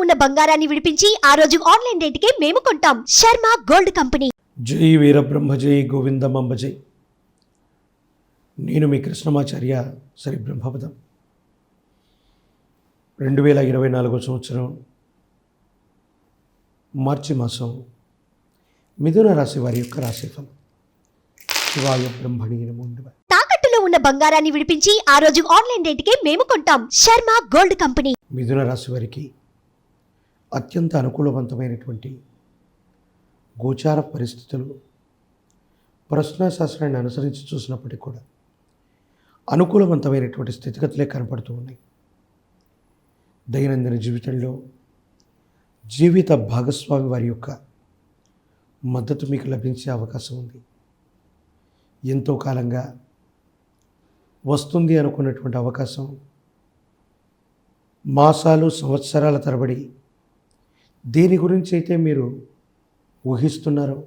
ఉన్న బంగారాన్ని విడిపించి ఆ రోజు ఆన్లైన్ రేటుకే మేము కొంటాం. Sharma gold company. జై వీరబ్రహ్మ జై గోవిందమంబ జై. నేను మీ కృష్ణమాచార్య శ్రీ బ్రహ్మపదం. 2024 సంవత్సరం మార్చి మాసం మిథున రాశి వారి యొక్క రాశిఫలం. శివాయ బ్రహ్మణి నమో నమః. తాకట్టులో ఉన్న బంగారాన్ని విడిపించి ఆ రోజు ఆన్లైన్ రేటుకే మేము కొంటాం. Sharma gold company. మిథున రాశి వారికి అత్యంత అనుకూలవంతమైనటువంటి గోచార పరిస్థితులు ప్రశ్నాశాస్త్రాన్ని అనుసరించి చూసినప్పటికీ కూడా అనుకూలవంతమైనటువంటి స్థితిగతులే కనపడుతూ ఉన్నాయి. దైనందిన జీవితంలో జీవిత భాగస్వామి వారి యొక్క మద్దతు మీకు లభించే అవకాశం ఉంది. ఎంతో కాలంగా వస్తుంది అనుకున్నటువంటి అవకాశం మాసాలు సంవత్సరాల తరబడి దేని గురించి అయితే మీరు ఊహిస్తున్నారో,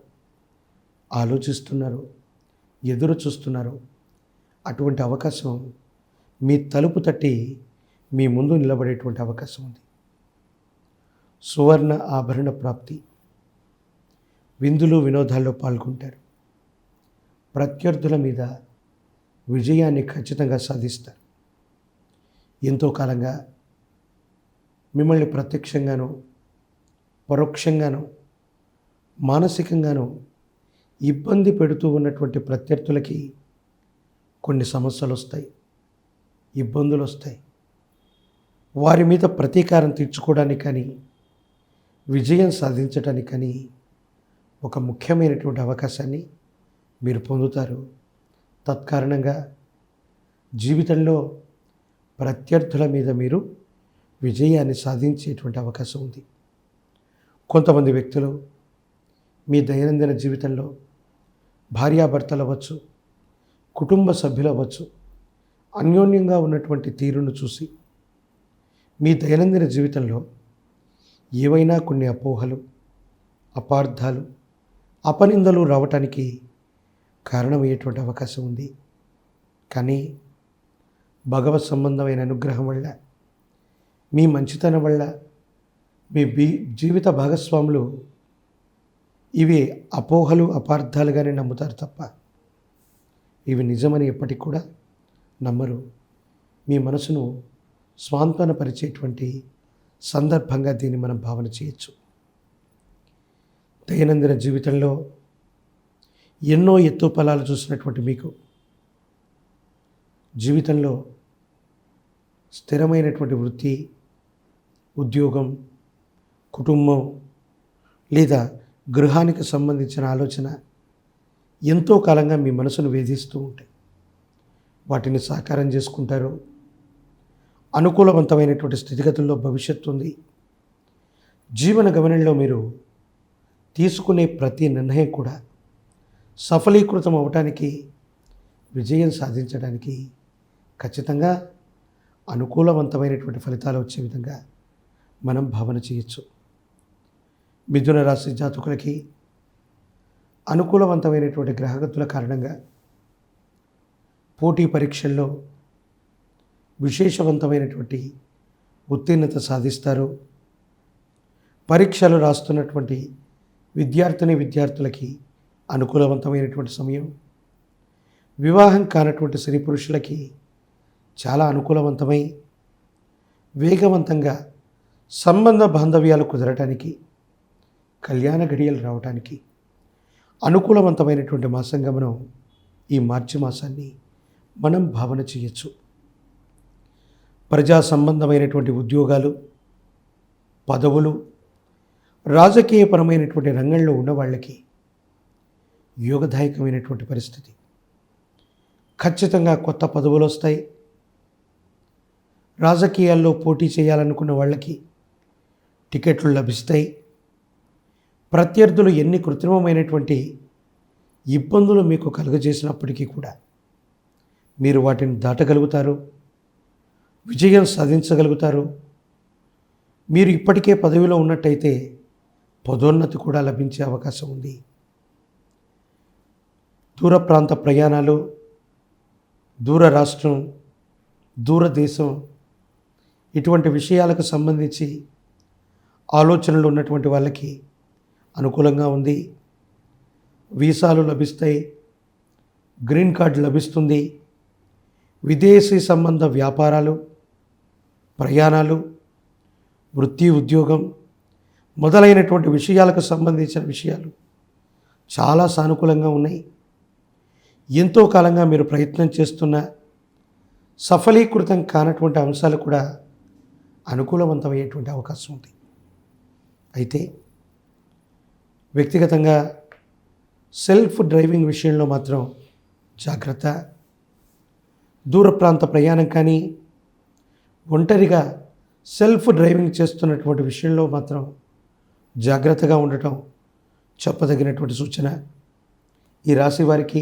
ఆలోచిస్తున్నారో, ఎదురు చూస్తున్నారో అటువంటి అవకాశం మీ తలుపు తట్టి మీ ముందు నిలబడేటువంటి అవకాశం ఉంది. సువర్ణ ఆభరణ ప్రాప్తి, విందులు వినోదాల్లో పాల్గొంటారు. ప్రత్యర్థుల మీద విజయాన్ని ఖచ్చితంగా సాధిస్తారు. ఎంతో కాలంగా మిమ్మల్ని ప్రత్యక్షంగానూ పరోక్షంగానూ మానసికంగానూ ఇబ్బంది పెడుతూ ఉన్నటువంటి ప్రత్యర్థులకి కొన్ని సమస్యలు వస్తాయి, ఇబ్బందులు వస్తాయి. వారి మీద ప్రతీకారం తీర్చుకోవడానికి కానీ విజయం సాధించడానికి కానీ ఒక ముఖ్యమైనటువంటి అవకాశాన్ని మీరు పొందుతారు. తత్కారణంగా జీవితంలో ప్రత్యర్థుల మీద మీరు విజయాన్ని సాధించేటువంటి అవకాశం ఉంది. కొంతమంది వ్యక్తులు మీ దైనందిన జీవితంలో భార్యాభర్తలు అవ్వచ్చు, కుటుంబ సభ్యులు అవ్వచ్చు, అన్యోన్యంగా ఉన్నటువంటి తీరును చూసి మీ దైనందిన జీవితంలో ఏవైనా కొన్ని అపోహలు, అపార్థాలు, అపనిందలు రావటానికి కారణమయ్యేటువంటి అవకాశం ఉంది. కానీ భగవత్ సంబంధమైన అనుగ్రహం వల్ల, మీ మంచితనం వల్ల మీ జీవిత భాగస్వాములు ఇవి అపోహలు, అపార్థాలుగానే నమ్ముతారు తప్ప ఇవి నిజమని ఎప్పటికి కూడా నమ్మరు. మీ మనసును స్వాంతనపరిచేటువంటి సందర్భంగా దీన్ని మనం భావన చేయొచ్చు. దైనందిన జీవితంలో ఎన్నో ఎత్తు ఫలాలు చూసినటువంటి మీకు జీవితంలో స్థిరమైనటువంటి వృత్తి, ఉద్యోగం, కుటుంబం లేదా గృహానికి సంబంధించిన ఆలోచన ఎంతో కాలంగా మీ మనసును వేధిస్తూ ఉంటాయి. వాటిని సాకారం చేసుకుంటారు. అనుకూలవంతమైనటువంటి స్థితిగతుల్లో భవిష్యత్తు ఉంది. జీవన గమనంలో మీరు తీసుకునే ప్రతి నిర్ణయం కూడా సఫలీకృతం అవటానికి, విజయం సాధించడానికి ఖచ్చితంగా అనుకూలవంతమైనటువంటి ఫలితాలు వచ్చే విధంగా మనం భావన చేయొచ్చు. మిథున రాశి జాతకులకి అనుకూలవంతమైనటువంటి గ్రహగతుల కారణంగా పోటీ పరీక్షల్లో విశేషవంతమైనటువంటి ఉత్తీర్ణత సాధిస్తారు. పరీక్షలు రాస్తున్నటువంటి విద్యార్థులకి అనుకూలవంతమైనటువంటి సమయం. వివాహం కానటువంటి స్త్రీ పురుషులకి చాలా అనుకూలవంతమై వేగవంతంగా సంబంధ బాంధవ్యాలు కుదరటానికి, కళ్యాణ ఘడియలు రావటానికి అనుకూలవంతమైనటువంటి మాసంగా మనం ఈ మార్చి మాసాన్ని మనం భావన చేయొచ్చు. ప్రజా సంబంధమైనటువంటి ఉద్యోగాలు, పదవులు, రాజకీయపరమైనటువంటి రంగంలో ఉన్న వాళ్ళకి యోగదాయకమైనటువంటి పరిస్థితి. ఖచ్చితంగా కొత్త పదవులు వస్తాయి. రాజకీయాల్లో పోటీ చేయాలనుకున్న వాళ్ళకి టికెట్లు లభిస్తాయి. ప్రత్యర్థులు ఎన్ని కృత్రిమమైనటువంటి ఇబ్బందులు మీకు కలుగజేసినప్పటికీ కూడా మీరు వాటిని దాటగలుగుతారు, విజయం సాధించగలుగుతారు. మీరు ఇప్పటికే పదవిలో ఉన్నట్టయితే పదోన్నతి కూడా లభించే అవకాశం ఉంది. దూర ప్రాంత ప్రయాణాలు, దూర రాష్ట్రం, దూరదేశం ఇటువంటి విషయాలకు సంబంధించి ఆలోచనలు ఉన్నటువంటి వాళ్ళకి అనుకూలంగా ఉంది. వీసాలు లభిస్తాయి, గ్రీన్ కార్డు లభిస్తుంది, విదేశీ సంబంధ వ్యాపారాలు, ప్రయాణాలు, వృత్తి ఉద్యోగం మొదలైనటువంటి విషయాలకు సంబంధించిన విషయాలు చాలా సానుకూలంగా ఉన్నాయి. ఎంతో కాలంగా మీరు ప్రయత్నం చేస్తున్న సఫలీకృతం కానటువంటి అంశాలు కూడా అనుకూలవంతమయ్యేటువంటి అవకాశం ఉంది. అయితే వ్యక్తిగతంగా సెల్ఫ్ డ్రైవింగ్ విషయంలో మాత్రం జాగ్రత్త. దూర ప్రాంత ప్రయాణం కానీ ఒంటరిగా సెల్ఫ్ డ్రైవింగ్ చేస్తున్నటువంటి విషయంలో మాత్రం జాగ్రత్తగా ఉండటం చెప్పదగినటువంటి సూచన. ఈ రాశి వారికి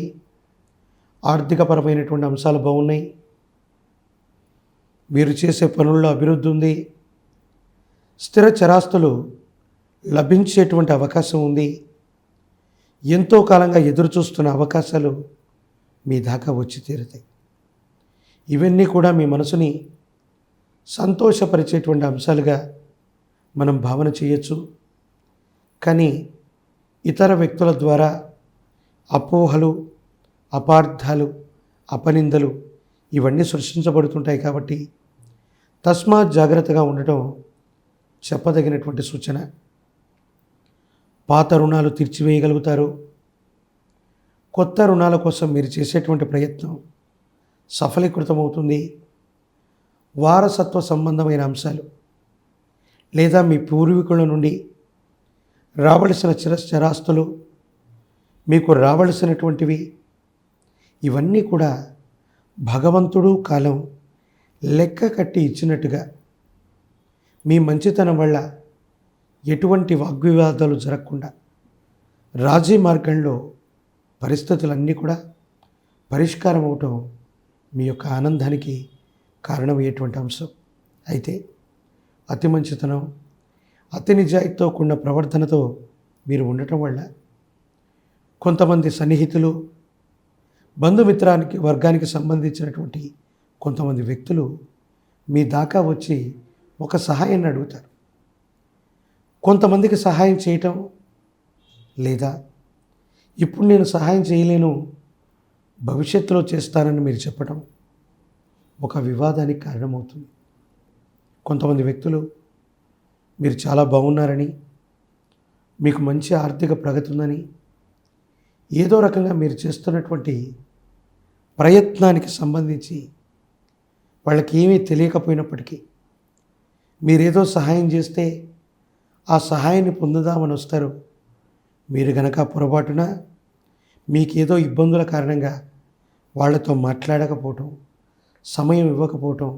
ఆర్థికపరమైనటువంటి అంశాలు బాగున్నాయి. మీరు చేసే పనుల్లో అభివృద్ధి ఉంది. స్థిర చరాస్తులు లభించేటువంటి అవకాశం ఉంది. ఎంతో కాలంగా ఎదురు చూస్తున్న అవకాశాలు మీ దాకా వచ్చి తీరుతాయి. ఇవన్నీ కూడా మీ మనసుని సంతోషపరిచేటువంటి అంశాలుగా మనం భావన చేయొచ్చు. కానీ ఇతర వ్యక్తుల ద్వారా అపోహలు, అపార్థాలు, అపనిందలు ఇవన్నీ సృష్టించబడుతుంటాయి. కాబట్టి తస్మాత్ జాగ్రత్తగా ఉండటం చెప్పదగినటువంటి సూచన. పాత రుణాలు తీర్చివేయగలుగుతారు. కొత్త రుణాల కోసం మీరు చేసేటువంటి ప్రయత్నం సఫలీకృతమవుతుంది. వారసత్వ సంబంధమైన అంశాలు లేదా మీ పూర్వీకుల నుండి రావలసిన చరాస్తులు, మీకు రావలసినటువంటివి ఇవన్నీ కూడా భగవంతుడు కాలం లెక్క కట్టి ఇచ్చినట్టుగా మీ మంచితనం వల్ల ఎటువంటి వాగ్వివాదాలు జరగకుండా రాజీ మార్గంలో పరిస్థితులన్నీ కూడా పరిష్కారం అవటం మీ యొక్క ఆనందానికి కారణమయ్యేటువంటి అంశం. అయితే అతి మంచితనం, అతి నిజాయితీతో కూడిన ప్రవర్తనతో మీరు ఉండటం వల్ల కొంతమంది సన్నిహితులు, బంధుమిత్రానికి వర్గానికి సంబంధించినటువంటి కొంతమంది వ్యక్తులు మీ దాకా వచ్చి ఒక సహాయాన్ని అడుగుతారు. కొంతమందికి సహాయం చేయటం లేదా ఇప్పుడు నేను సహాయం చేయలేను, భవిష్యత్తులో చేస్తానని మీరు చెప్పడం ఒక వివాదానికి కారణమవుతుంది. కొంతమంది వ్యక్తులు మీరు చాలా బాగున్నారని, మీకు మంచి ఆర్థిక ప్రగతి ఉందని, ఏదో రకంగా మీరు చేస్తున్నటువంటి ప్రయత్నానికి సంబంధించి వాళ్ళకి ఏమీ తెలియకపోయినప్పటికీ మీరేదో సహాయం చేస్తే ఆ సహాయాన్ని పొందుదామని వస్తారు. మీరు గనక పొరపాటున మీకేదో ఇబ్బందుల కారణంగా వాళ్ళతో మాట్లాడకపోవటం, సమయం ఇవ్వకపోవటం,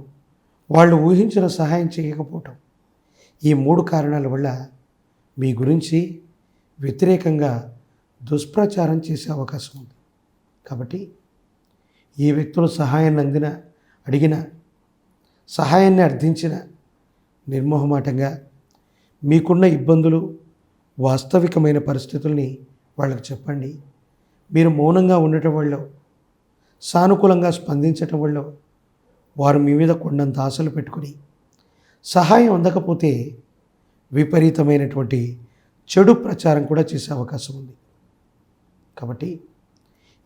వాళ్ళు ఊహించిన సహాయం చేయకపోవటం, ఈ 3 కారణాల వల్ల మీ గురించి వ్యతిరేకంగా దుష్ప్రచారం చేసే అవకాశం ఉంది. కాబట్టి ఈ వ్యక్తులు సహాయాన్ని అడిగిన, సహాయాన్ని అర్థించిన నిర్మోహమాటంగా మీకున్న ఇబ్బందులు, వాస్తవికమైన పరిస్థితుల్ని వాళ్ళకి చెప్పండి. మీరు మౌనంగా ఉండటం వల్ల, సానుకూలంగా స్పందించటం వల్ల వారు మీ మీద కొండంత ఆశలు పెట్టుకుని సహాయం అందకపోతే విపరీతమైనటువంటి చెడు ప్రచారం కూడా చేసే అవకాశం ఉంది. కాబట్టి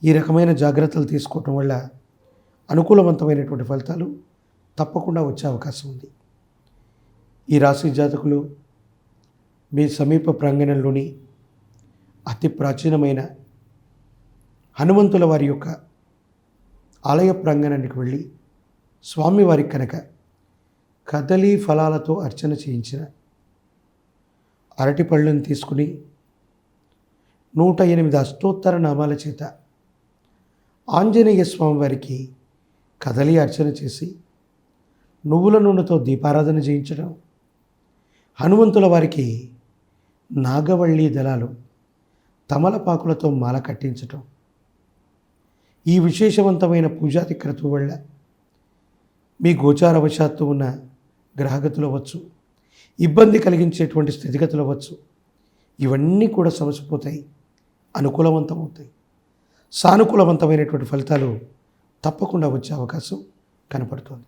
ఈ రకమైన జాగ్రత్తలు తీసుకోవటం వల్ల అనుకూలవంతమైనటువంటి ఫలితాలు తప్పకుండా వచ్చే అవకాశం ఉంది. ఈ రాశి జాతకులు మీ సమీప ప్రాంగణంలోని అతి ప్రాచీనమైన హనుమంతుల వారి యొక్క ఆలయ ప్రాంగణానికి వెళ్ళి స్వామివారికి కనుక కదలీ ఫలాలతో అర్చన చేయించిన, అరటి పళ్ళను తీసుకుని 108 అష్టోత్తర నామాల చేత ఆంజనేయ స్వామి వారికి కదలీ అర్చన చేసి నువ్వుల నూనెతో దీపారాధన చేయించడం, హనుమంతుల వారికి నాగవల్లి దళాలు తమలపాకులతో మాల కట్టించటం, ఈ విశేషవంతమైన పూజాది క్రతువు వల్ల మీ గోచారవశాత్తు ఉన్న గ్రహగతులు అవ్వచ్చు, ఇబ్బంది కలిగించేటువంటి స్థితిగతులు అవ్వచ్చు, ఇవన్నీ కూడా సమసిపోతాయి, అనుకూలవంతమవుతాయి. సానుకూలవంతమైనటువంటి ఫలితాలు తప్పకుండా వచ్చే అవకాశం కనపడుతోంది.